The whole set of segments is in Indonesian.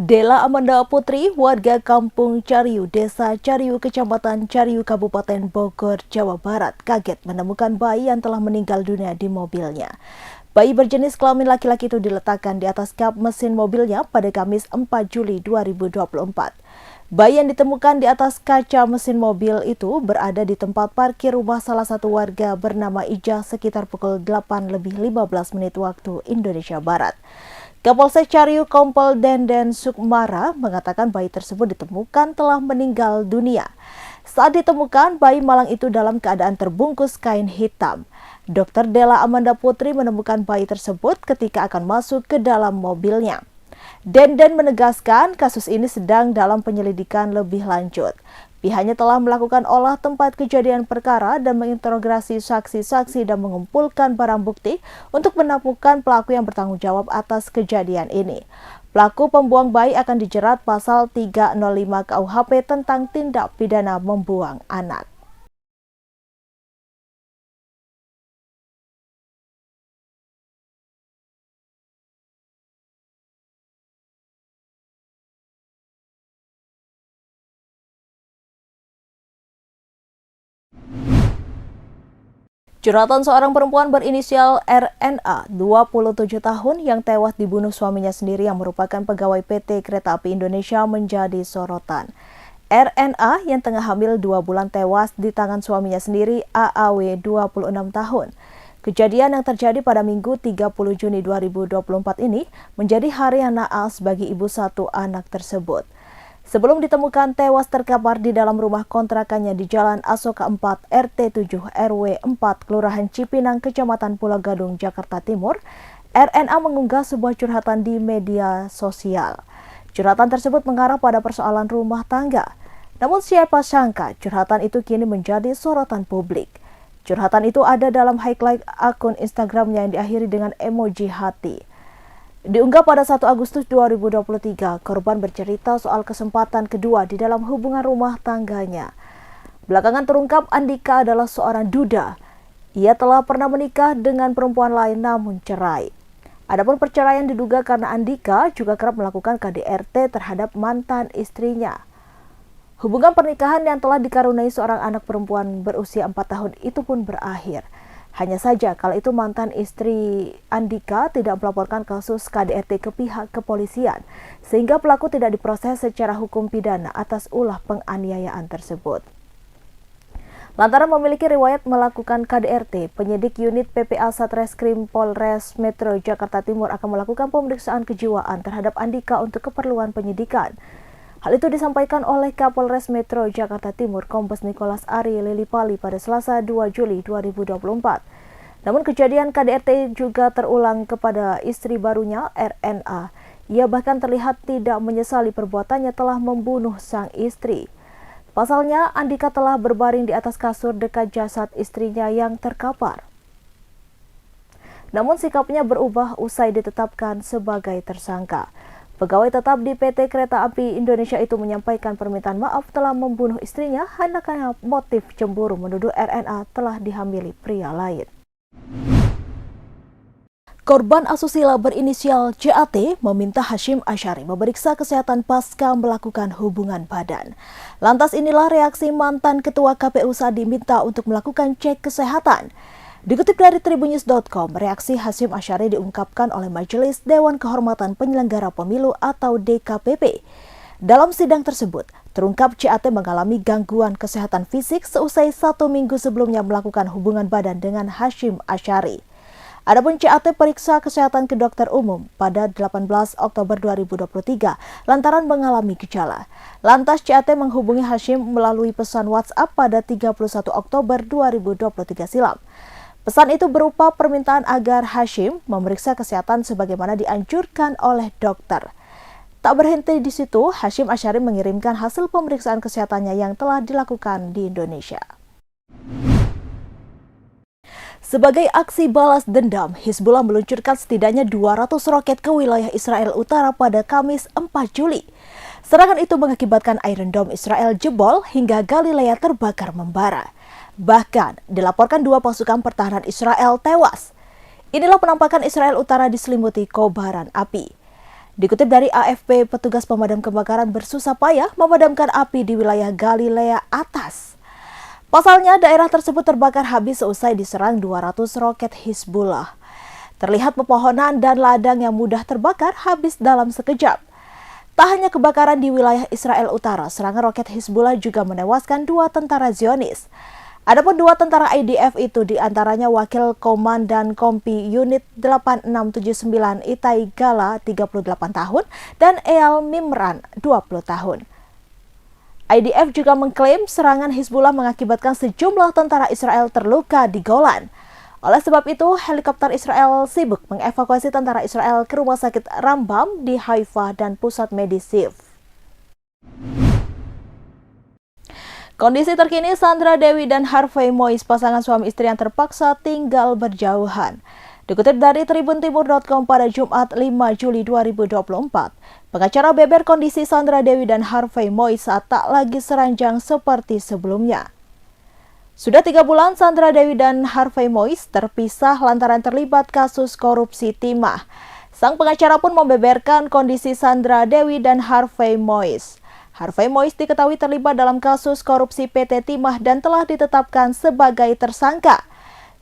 Della Amanda Putri, warga Kampung Cariu, Desa Cariu, Kecamatan Cariu, Kabupaten Bogor, Jawa Barat, kaget menemukan bayi yang telah meninggal dunia di mobilnya. Bayi berjenis kelamin laki-laki itu diletakkan di atas kap mesin mobilnya pada Kamis 4 Juli 2024. Bayi yang ditemukan di atas kaca mesin mobil itu berada di tempat parkir rumah salah satu warga bernama Ijah sekitar pukul 8:15 waktu Indonesia Barat. Kapolsek Cariu Kompol Denden Sukmara mengatakan bayi tersebut ditemukan telah meninggal dunia. Saat ditemukan, bayi malang itu dalam keadaan terbungkus kain hitam. Dr. Della Amanda Putri menemukan bayi tersebut ketika akan masuk ke dalam mobilnya. Denden menegaskan kasus ini sedang dalam penyelidikan lebih lanjut. Pihaknya telah melakukan olah tempat kejadian perkara dan menginterogasi saksi-saksi dan mengumpulkan barang bukti untuk menemukan pelaku yang bertanggung jawab atas kejadian ini. Pelaku pembuang bayi akan dijerat pasal 305 KUHP tentang tindak pidana membuang anak. Curhatan seorang perempuan berinisial RNA, 27 tahun, yang tewas dibunuh suaminya sendiri yang merupakan pegawai PT Kereta Api Indonesia menjadi sorotan. RNA yang tengah hamil 2 bulan tewas di tangan suaminya sendiri, AAW, 26 tahun. Kejadian yang terjadi pada Minggu 30 Juni 2024 ini menjadi hari yang naas bagi ibu satu anak tersebut. Sebelum ditemukan tewas terkapar di dalam rumah kontrakannya di Jalan Asoka 4 RT 7 RW 4 Kelurahan Cipinang, Kecamatan Pulau Gadung, Jakarta Timur, RNA mengunggah sebuah curhatan di media sosial. Curhatan tersebut mengarah pada persoalan rumah tangga. Namun siapa sangka curhatan itu kini menjadi sorotan publik. Curhatan itu ada dalam highlight akun Instagramnya yang diakhiri dengan emoji hati. Diunggah pada 1 Agustus 2023, korban bercerita soal kesempatan kedua di dalam hubungan rumah tangganya. Belakangan terungkap Andika adalah seorang duda. Ia telah pernah menikah dengan perempuan lain namun cerai. Adapun perceraian diduga karena Andika juga kerap melakukan KDRT terhadap mantan istrinya. Hubungan pernikahan yang telah dikaruniai seorang anak perempuan berusia 4 tahun itu pun berakhir. Hanya saja kala itu mantan istri Andika tidak melaporkan kasus KDRT ke pihak kepolisian, sehingga pelaku tidak diproses secara hukum pidana atas ulah penganiayaan tersebut. Lantaran memiliki riwayat melakukan KDRT, penyidik unit PPA Satreskrim Polres Metro Jakarta Timur akan melakukan pemeriksaan kejiwaan terhadap Andika untuk keperluan penyidikan. Hal itu disampaikan oleh Kapolres Metro Jakarta Timur Kombes Nicholas Ari Lilipali pada Selasa 2 Juli 2024. Namun kejadian KDRT juga terulang kepada istri barunya RNA. Ia bahkan terlihat tidak menyesali perbuatannya telah membunuh sang istri. Pasalnya, Andika telah berbaring di atas kasur dekat jasad istrinya yang terkapar. Namun sikapnya berubah usai ditetapkan sebagai tersangka. Pegawai tetap di PT Kereta Api Indonesia itu menyampaikan permintaan maaf telah membunuh istrinya hanya karena motif cemburu menuduh RNA telah dihamili pria lain. Korban asusila berinisial CAT meminta Hasyim Asyari memeriksa kesehatan pasca melakukan hubungan badan. Lantas inilah reaksi mantan Ketua KPU saat diminta untuk melakukan cek kesehatan. Dikutip dari Tribunnews.com, reaksi Hasyim Asyari diungkapkan oleh Majelis Dewan Kehormatan Penyelenggara Pemilu atau DKPP. Dalam sidang tersebut, terungkap CAT mengalami gangguan kesehatan fisik seusai 1 minggu sebelumnya melakukan hubungan badan dengan Hasyim Asyari. Adapun CAT periksa kesehatan ke dokter umum pada 18 Oktober 2023 lantaran mengalami gejala. Lantas CAT menghubungi Hasyim melalui pesan WhatsApp pada 31 Oktober 2023 silam. Pesan itu berupa permintaan agar Hasyim memeriksa kesehatan sebagaimana dianjurkan oleh dokter. Tak berhenti di situ, Hasyim Asyari mengirimkan hasil pemeriksaan kesehatannya yang telah dilakukan di Indonesia. Sebagai aksi balas dendam, Hizbullah meluncurkan setidaknya 200 roket ke wilayah Israel Utara pada Kamis 4 Juli. Serangan itu mengakibatkan Iron Dome Israel jebol hingga Galilea terbakar membara. Bahkan dilaporkan 2 pasukan pertahanan Israel tewas. Inilah penampakan Israel Utara diselimuti kobaran api. Dikutip dari AFP, petugas pemadam kebakaran bersusah payah memadamkan api di wilayah Galilea Atas. Pasalnya, daerah tersebut terbakar habis seusai diserang 200 roket Hizbullah. Terlihat pepohonan dan ladang yang mudah terbakar habis dalam sekejap. Tak hanya kebakaran di wilayah Israel Utara, serangan roket Hizbullah juga menewaskan 2 tentara Zionis. Adapun 2 tentara IDF itu diantaranya Wakil Komandan Kompi Unit 8679 Itai Gala 38 tahun dan Eyal Mimran 20 tahun. IDF juga mengklaim serangan Hizbullah mengakibatkan sejumlah tentara Israel terluka di Golan. Oleh sebab itu, helikopter Israel sibuk mengevakuasi tentara Israel ke rumah sakit Rambam di Haifa dan pusat medis Ziv. Kondisi terkini Sandra Dewi dan Harvey Mois, pasangan suami istri yang terpaksa tinggal berjauhan. Dikutip dari tribuntimur.com pada Jumat 5 Juli 2024, pengacara beber kondisi Sandra Dewi dan Harvey Mois saat tak lagi seranjang seperti sebelumnya. Sudah 3 bulan Sandra Dewi dan Harvey Mois terpisah lantaran terlibat kasus korupsi timah. Sang pengacara pun membeberkan kondisi Sandra Dewi dan Harvey Mois. Harvey Mois diketahui terlibat dalam kasus korupsi PT Timah dan telah ditetapkan sebagai tersangka.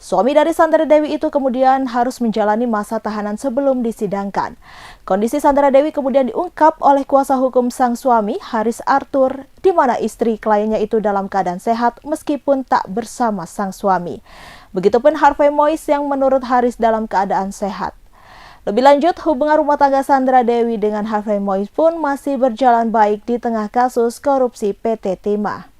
Suami dari Sandra Dewi itu kemudian harus menjalani masa tahanan sebelum disidangkan. Kondisi Sandra Dewi kemudian diungkap oleh kuasa hukum sang suami, Haris Arthur, di mana istri kliennya itu dalam keadaan sehat meskipun tak bersama sang suami. Begitupun Harvey Mois yang menurut Haris dalam keadaan sehat. Lebih lanjut, hubungan rumah tangga Sandra Dewi dengan Harvey Mois pun masih berjalan baik di tengah kasus korupsi PT Timah.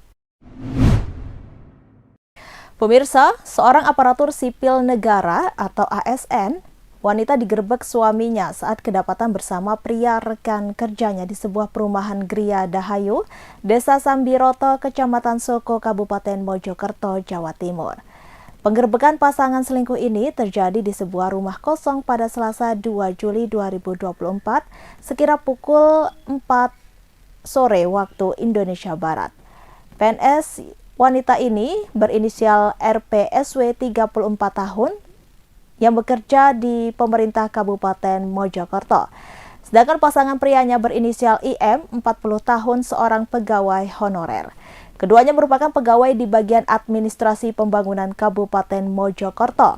Pemirsa, seorang aparatur sipil negara atau ASN, wanita digerebek suaminya saat kedapatan bersama pria rekan kerjanya di sebuah perumahan Gria Dahayu, Desa Sambiroto, Kecamatan Soko, Kabupaten Mojokerto, Jawa Timur. Penggerebekan pasangan selingkuh ini terjadi di sebuah rumah kosong pada Selasa 2 Juli 2024 sekira pukul 4 sore waktu Indonesia Barat. PNS wanita ini berinisial RPSW 34 tahun yang bekerja di pemerintah Kabupaten Mojokerto. Sedangkan pasangan prianya berinisial IM 40 tahun seorang pegawai honorer. Keduanya merupakan pegawai di bagian administrasi pembangunan Kabupaten Mojokerto.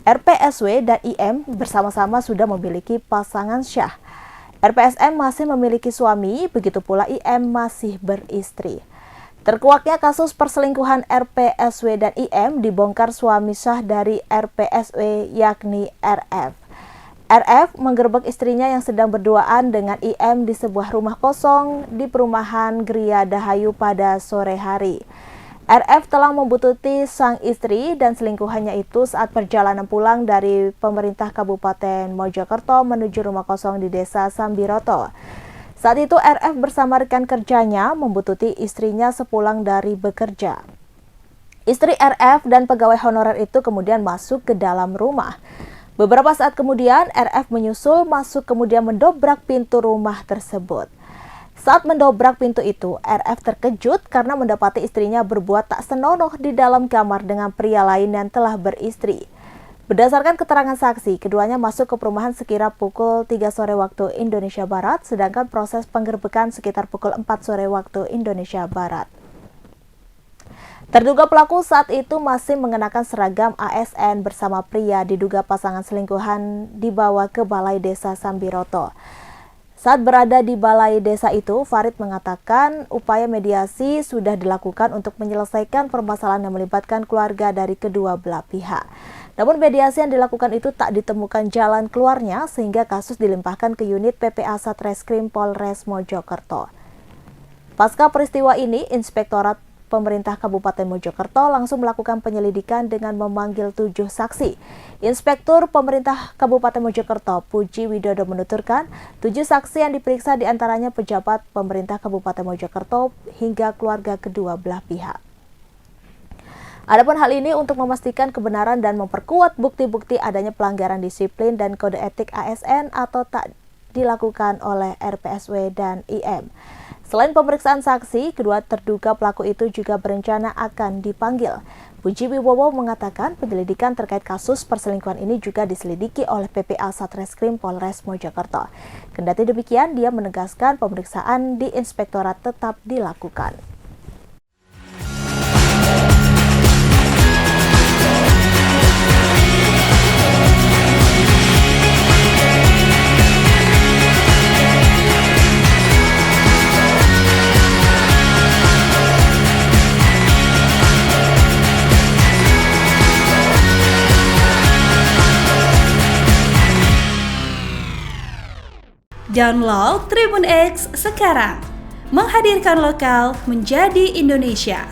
RPSW dan IM bersama-sama sudah memiliki pasangan syah. RPSM masih memiliki suami, begitu pula IM masih beristri. Terkuaknya kasus perselingkuhan RPSW dan IM dibongkar suami syah dari RPSW yakni RF. RF menggerebek istrinya yang sedang berduaan dengan IM di sebuah rumah kosong di perumahan Gria Dahayu pada sore hari. RF telah membuntuti sang istri dan selingkuhannya itu saat perjalanan pulang dari pemerintah Kabupaten Mojokerto menuju rumah kosong di Desa Sambiroto. Saat itu RF bersama rekan kerjanya membuntuti istrinya sepulang dari bekerja. Istri RF dan pegawai honorer itu kemudian masuk ke dalam rumah. Beberapa saat kemudian, RF menyusul masuk kemudian mendobrak pintu rumah tersebut. Saat mendobrak pintu itu, RF terkejut karena mendapati istrinya berbuat tak senonoh di dalam kamar dengan pria lain yang telah beristri. Berdasarkan keterangan saksi, keduanya masuk ke perumahan sekira pukul 3 sore waktu Indonesia Barat, sedangkan proses penggerbekan sekitar pukul 4 sore waktu Indonesia Barat. Terduga pelaku saat itu masih mengenakan seragam ASN bersama pria diduga pasangan selingkuhan dibawa ke Balai Desa Sambiroto. Saat berada di Balai Desa itu, Farid mengatakan upaya mediasi sudah dilakukan untuk menyelesaikan permasalahan yang melibatkan keluarga dari kedua belah pihak. Namun mediasi yang dilakukan itu tak ditemukan jalan keluarnya sehingga kasus dilimpahkan ke unit PPA Satreskrim Polres Mojokerto. Pasca peristiwa ini, Inspektorat Pemerintah Kabupaten Mojokerto langsung melakukan penyelidikan dengan memanggil 7 saksi. Inspektur Pemerintah Kabupaten Mojokerto, Puji Widodo menuturkan, 7 saksi yang diperiksa diantaranya pejabat Pemerintah Kabupaten Mojokerto hingga keluarga kedua belah pihak. Adapun hal ini untuk memastikan kebenaran dan memperkuat bukti-bukti adanya pelanggaran disiplin dan kode etik ASN atau tak dilakukan oleh RPSW dan IM. Selain pemeriksaan saksi, kedua terduga pelaku itu juga berencana akan dipanggil. Puji Wibowo mengatakan penyelidikan terkait kasus perselingkuhan ini juga diselidiki oleh PPA Satreskrim Polres Mojokerto. Kendati demikian, dia menegaskan pemeriksaan di inspektorat tetap dilakukan. Download Tribun X sekarang, menghadirkan lokal menjadi Indonesia.